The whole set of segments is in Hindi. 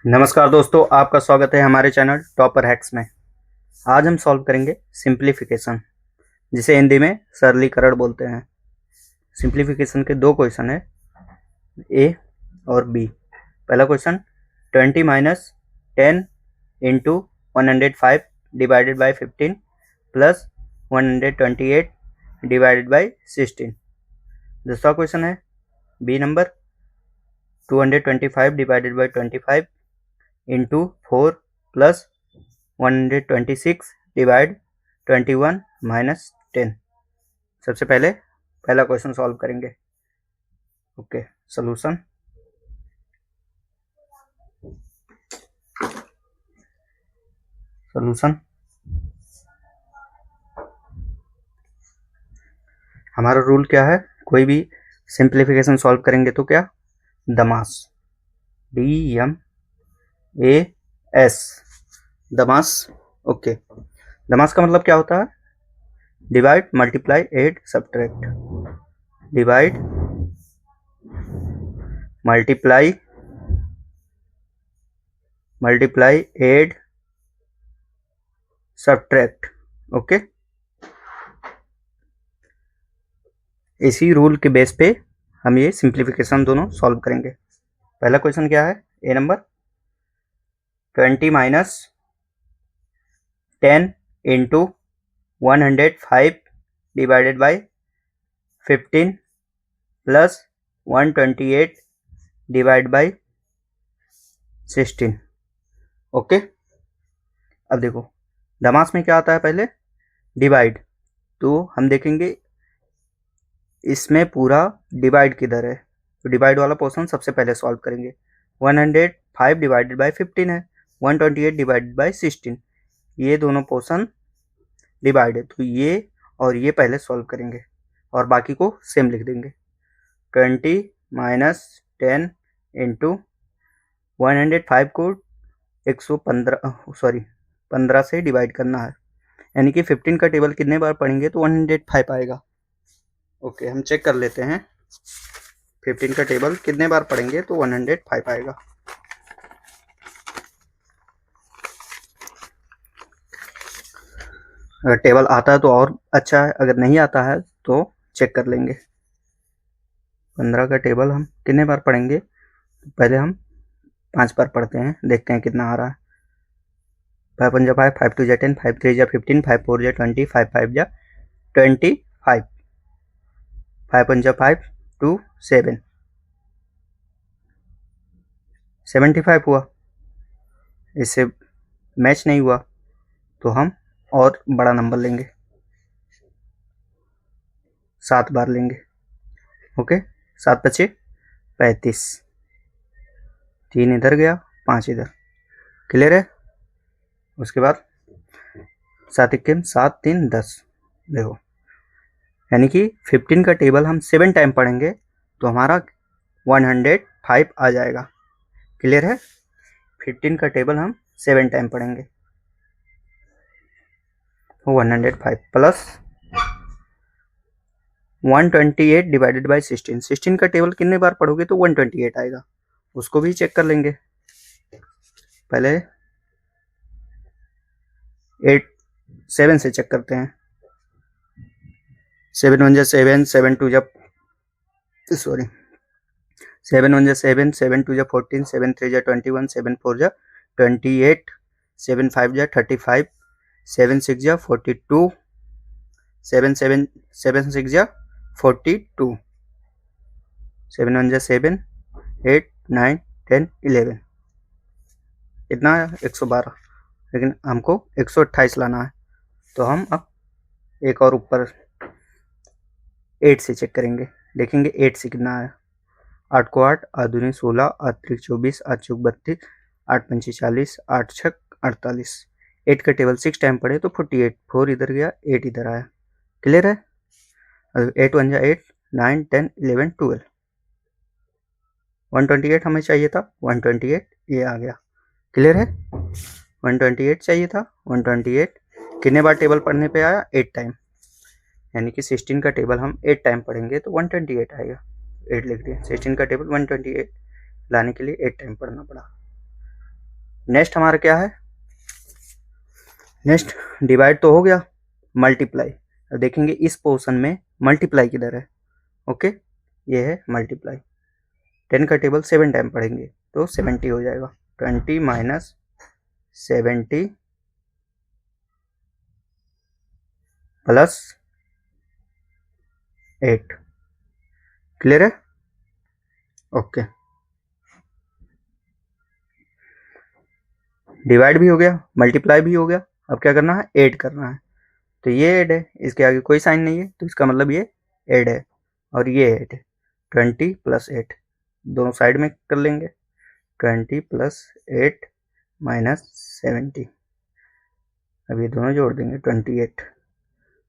नमस्कार दोस्तों, आपका स्वागत है हमारे चैनल टॉपर हैक्स में। आज हम सॉल्व करेंगे सिंप्लीफिकेशन, जिसे हिंदी में सरलीकरण बोलते हैं। सिंप्लीफिकेशन के दो क्वेश्चन है, ए और बी। पहला question 20 minus 10 into 105 divided by 15 plus 128 divided by 16। दूसरा क्वेश्चन है B number 225 divided by 25 into 4 plus 126 divide 21 minus 10। सबसे पहले पहला क्वेश्चन सॉल्व करेंगे। Okay, solution. हमारा रूल क्या है, कोई भी सिंप्लीफिकेशन सॉल्व करेंगे तो क्या, दमास, DMAS, दमास। ओके, दमास का मतलब क्या होता है, divide multiply add subtract. Divide multiply add subtract. Okay, इसी रूल के बेस पे हम ये सिंप्लीफिकेशन दोनों सॉल्व करेंगे। पहला क्वेश्चन क्या है, a number 20 minus 10 into 105 divided by 15 plus 128 divide by 16। Okay, अब देखो दमास में क्या आता है, पहले डिवाइड, तो हम देखेंगे इसमें पूरा डिवाइड किधर है, तो डिवाइड वाला पोर्शन सबसे पहले सॉल्व करेंगे। 105 डिवाइडेड बाई 15 है, 128 डिवाइडेड बाई 16, ये दोनों पोर्शन डिवाइड है, तो ये और ये पहले सॉल्व करेंगे और बाकी को सेम लिख देंगे। 20 माइनस 10 इंटू 105 को 15 से डिवाइड करना है, यानी कि 15 का टेबल कितने बार पढ़ेंगे तो 105 आएगा। ओके, हम चेक कर लेते हैं 15 का टेबल कितने बार पढ़ेंगे तो 105 आएगा। अगर टेबल आता है तो और अच्छा है, अगर नहीं आता है तो चेक कर लेंगे। 15 का टेबल हम कितने बार पढ़ेंगे, पहले हम 5 बार पढ़ते हैं, देखते हैं कितना आ रहा है। 5 1 5, 5 2 10, 5 3 15, 5 4 20, 5 5 25, 5 1 5 2 7, 75 हुआ। इससे मैच नहीं हुआ तो हम और बड़ा नंबर लेंगे, 7 बार लेंगे। ओके, 7 बचे 35, 3 इधर गया, 5 इधर। क्लियर है। उसके बाद 7 1 7 3 10। देखो, यानी कि 15 का टेबल हम 7 टाइम पढ़ेंगे तो हमारा 105 आ जाएगा। क्लियर है। 15 का टेबल हम 7 टाइम पढ़ेंगे तो 105 प्लस 128 डिवाइडेड बाई 16। 16 का टेबल कितने बार पढ़ोगे तो 128 आएगा, उसको भी चेक कर लेंगे। पहले 7 से चेक करते हैं। 7 1 7, 7 2 7 1 7, 7 2 14, 7 3 21, 7 4 28, 7 5 35, 7 6 42, 7 7 7 6 42, 7 1 7, 8 9 10 11। कितना आया 112, लेकिन हमको 128 लाना है, तो हम अब एक और ऊपर 8 से चेक करेंगे, देखेंगे 8 से कितना आया। 8 को 8, 8 दूनी 16, 8 3 24, 8 चौक 32, 8 पंची 40, 8 छक 48। 8 का टेबल 6 टाइम पढ़े तो 48, 4 इधर गया, 8 इधर आया। क्लियर है। 8 1 8, 9 10 11 12, 128 हमें चाहिए था, 128 ये आ गया। क्लियर है। 128 चाहिए था, 128 कितने बार टेबल पढ़ने पे आया, 8 टाइम, यानी कि 16 का टेबल हम 8 टाइम पढ़ेंगे तो 128 आएगा। 8 लिख दिया। 16 का टेबल 128 लाने के लिए 8 टाइम पढ़ना पड़ा। नेक्स्ट हमारा क्या है, नेक्स्ट डिवाइड तो हो गया, मल्टीप्लाई। अब देखेंगे इस पोर्शन में मल्टीप्लाई किधर है। ओके, ये है मल्टीप्लाई। 10 का टेबल 7 टाइम पढ़ेंगे तो 70 हो जाएगा। 20 माइनस 70 प्लस 8। क्लियर है? ओके, डिवाइड भी हो गया, मल्टीप्लाई भी हो गया। अब क्या करना है, ऐड करना है। तो ये ऐड है, इसके आगे कोई साइन नहीं है, तो इसका मतलब ये ऐड है और ये ऐड है। 20 प्लस 8 दोनों साइड में कर लेंगे। 20 प्लस 8 माइनस 70। अब ये दोनों जोड़ देंगे, 28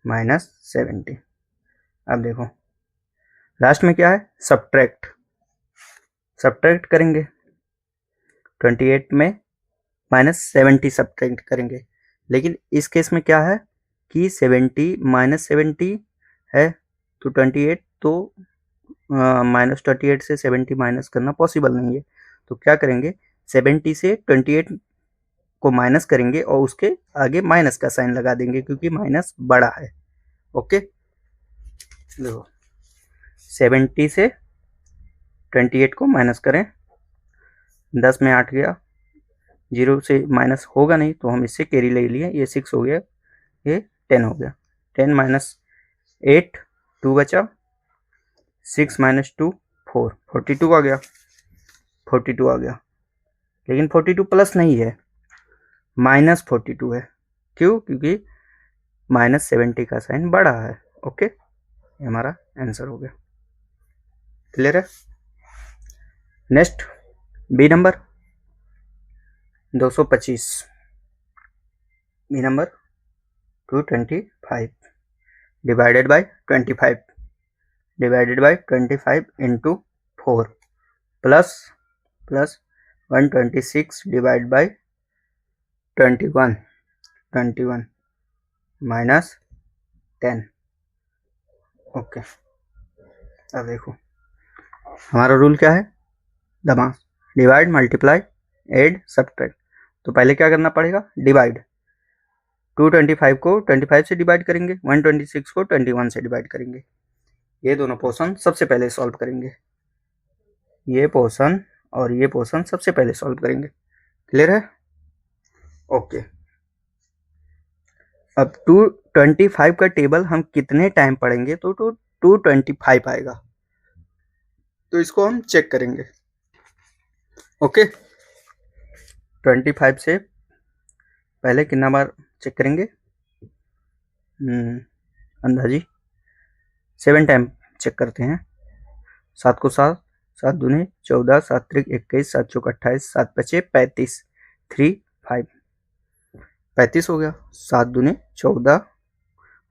माइनस 70। अब देखो लास्ट में क्या है, सब्ट्रैक्ट। सब्ट्रैक्ट करेंगे, 28 में माइनस 70 सब्ट्रैक्ट करेंगे। लेकिन इस केस में क्या है कि 70 माइनस 70 है, तो 28 तो माइनस 28 से 70 माइनस करना पॉसिबल नहीं है। तो क्या करेंगे, 70 से 28 को माइनस करेंगे और उसके आगे माइनस का साइन लगा देंगे क्योंकि माइनस बड़ा है। ओके, देखो 70 से 28 को माइनस करें, 10 में 8 गया, 0 से माइनस होगा नहीं तो हम इससे कैरी ले लिए, ये 6 हो गया, ये 10 हो गया। 10 माइनस 8 2 बचा, 6 माइनस 2 4, 42 आ गया। 42 आ गया, लेकिन 42 प्लस नहीं है, माइनस 42 है। क्यों? क्योंकि माइनस 70 का साइन बड़ा है। ओके, ये हमारा आंसर हो गया। क्लियर है? Next B number 225, B number 225 divided by 25 divided by 25 into 4 plus 126 divide by 21 minus 10। Okay, अब देखो हमारा रूल क्या है, DMAS divide multiply add subtract. तो पहले क्या करना पड़ेगा, डिवाइड। 225 को 25 से डिवाइड करेंगे, 126 को 21 से डिवाइड करेंगे। ये दोनों पोर्शन सबसे पहले सॉल्व करेंगे, ये पोर्शन और ये पोर्शन सबसे पहले सॉल्व करेंगे। क्लियर है? ओके, अब 225 का टेबल हम कितने टाइम पढ़ेंगे तो 225 आएगा, तो इसको हम चेक करेंगे। ओके, 25 से पहले कितना बार चेक करेंगे, अंदाजी 7 टाइम चेक करते हैं। 7 को 7, 7 दूने 14, 7 त्रिक 21, 7 चौक 28, 7 पचे 35, 3 5 35 हो गया। 7 दूने 14,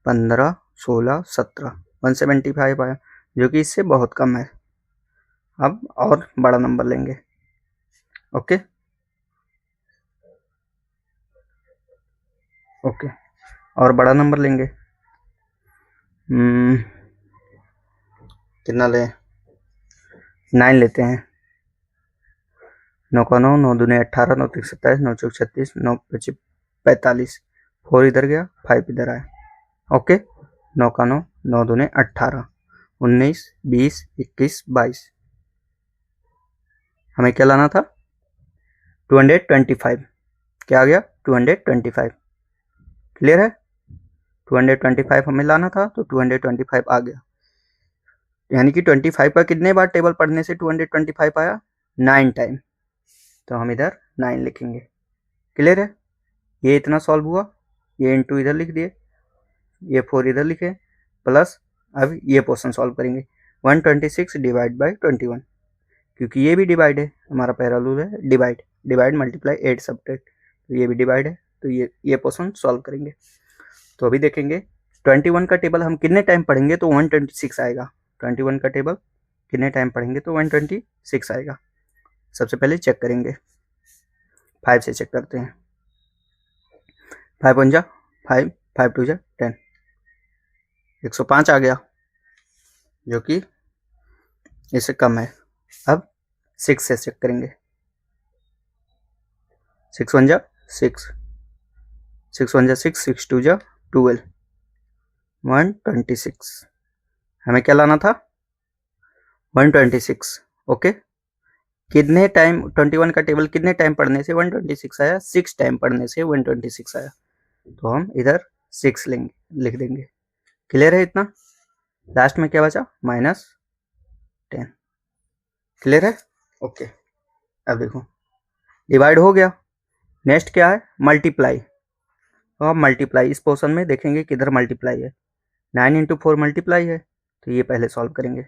15, 16, 17 175 आया, जो कि इससे बहुत कम है। अब और बड़ा नंबर लेंगे। ओके ओके, और बड़ा नंबर लेंगे। कितना लें, 9 लेते हैं। 9 का 9, 9 दूने 18, 9 त्रिक 27, 9 चौक 36, 9 पचे 45, 4 इधर गया, 5 इधर आया। ओके, 9 का 9, 9 दूने 18, 19, 20, 21, 22। हमें क्या लाना था, 225। क्या आ गया, 225। क्लियर है? 225 हमें लाना था, तो 225 आ गया। यानी कि 25 का कितने बार टेबल पढ़ने से 225 आया, 9 टाइम। तो हम इधर 9 लिखेंगे। क्लियर है? ये इतना सॉल्व हुआ, ये इंटू इधर लिख दिए, ये 4 इधर लिखे, प्लस अब ये पोर्शन सॉल्व करेंगे। 126 डिवाइड बाई 21, क्योंकि ये भी डिवाइड है, हमारा पहला रूल है डिवाइड मल्टीप्लाई ऐड सब्ट्रैक्ट, तो ये भी डिवाइड है, तो ये पोर्शन सॉल्व करेंगे। तो अभी देखेंगे 21 का टेबल हम कितने टाइम पढ़ेंगे तो 126 आएगा। 21 का टेबल कितने टाइम पढ़ेंगे तो 126 आएगा। सबसे पहले चेक करेंगे, 5 से चेक करते हैं। 5 1 जा 5, 5 2 जा 10, 105 आ गया, जो कि इससे कम है। अब 6 से चेक करेंगे, 6 1 जा 6, 6 1 जा 6, 6 2 जा 12, 126। हमें क्या लाना था? 126। ओके, कितने टाइम 21 का टेबल कितने टाइम पढ़ने से 126 आया? 6 टाइम पढ़ने से 126 आया। तो हम इधर 6 लेंगे, लिख देंगे। क्लियर है इतना? लास्ट में क्या बचा? -10। क्लियर है? ओके, अब देखो डिवाइड हो गया। नेक्स्ट क्या है? मल्टीप्लाई। तो अब मल्टीप्लाई इस पोर्शन में देखेंगे किधर मल्टीप्लाई है। 9 इंटू 4 मल्टीप्लाई है, तो ये पहले सॉल्व करेंगे।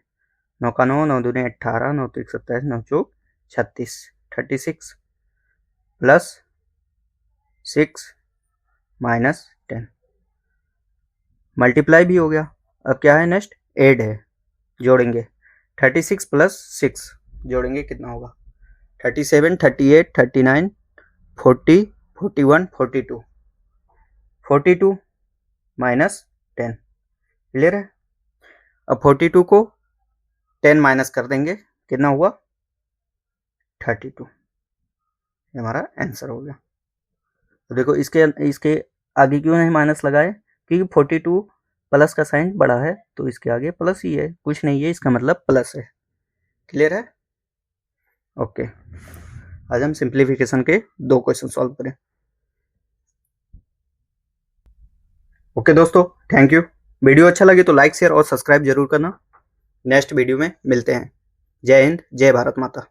9 का 9, 9 दूनी 18, 9 3 27, 9 चौक 36, 36 प्लस 6 -10। मल्टीप्लाई भी हो गया। अब क्या है? नेक्स्ट ऐड है, जोड़ेंगे। 36 प्लस 6 जोड़ेंगे, कितना होगा? 37, 38, 39, 40, 41, 42, 42 -10। क्लियर है? अब 42 को 10 माइनस कर देंगे, कितना हुआ? 32। ये हमारा आंसर हो गया। तो देखो इसके आगे क्यों नहीं माइनस लगाए? क्योंकि 42 प्लस का साइन बड़ा है, तो इसके आगे प्लस ही है, कुछ नहीं है, इसका मतलब प्लस है। क्लियर है? ओके, आज हम सिंप्लीफिकेशन के 2 क्वेश्चन सॉल्व करें। ओके दोस्तों, थैंक यू। वीडियो अच्छा लगे तो लाइक शेयर और सब्सक्राइब जरूर करना। नेक्स्ट वीडियो में मिलते हैं। जय हिंद, जय भारत माता।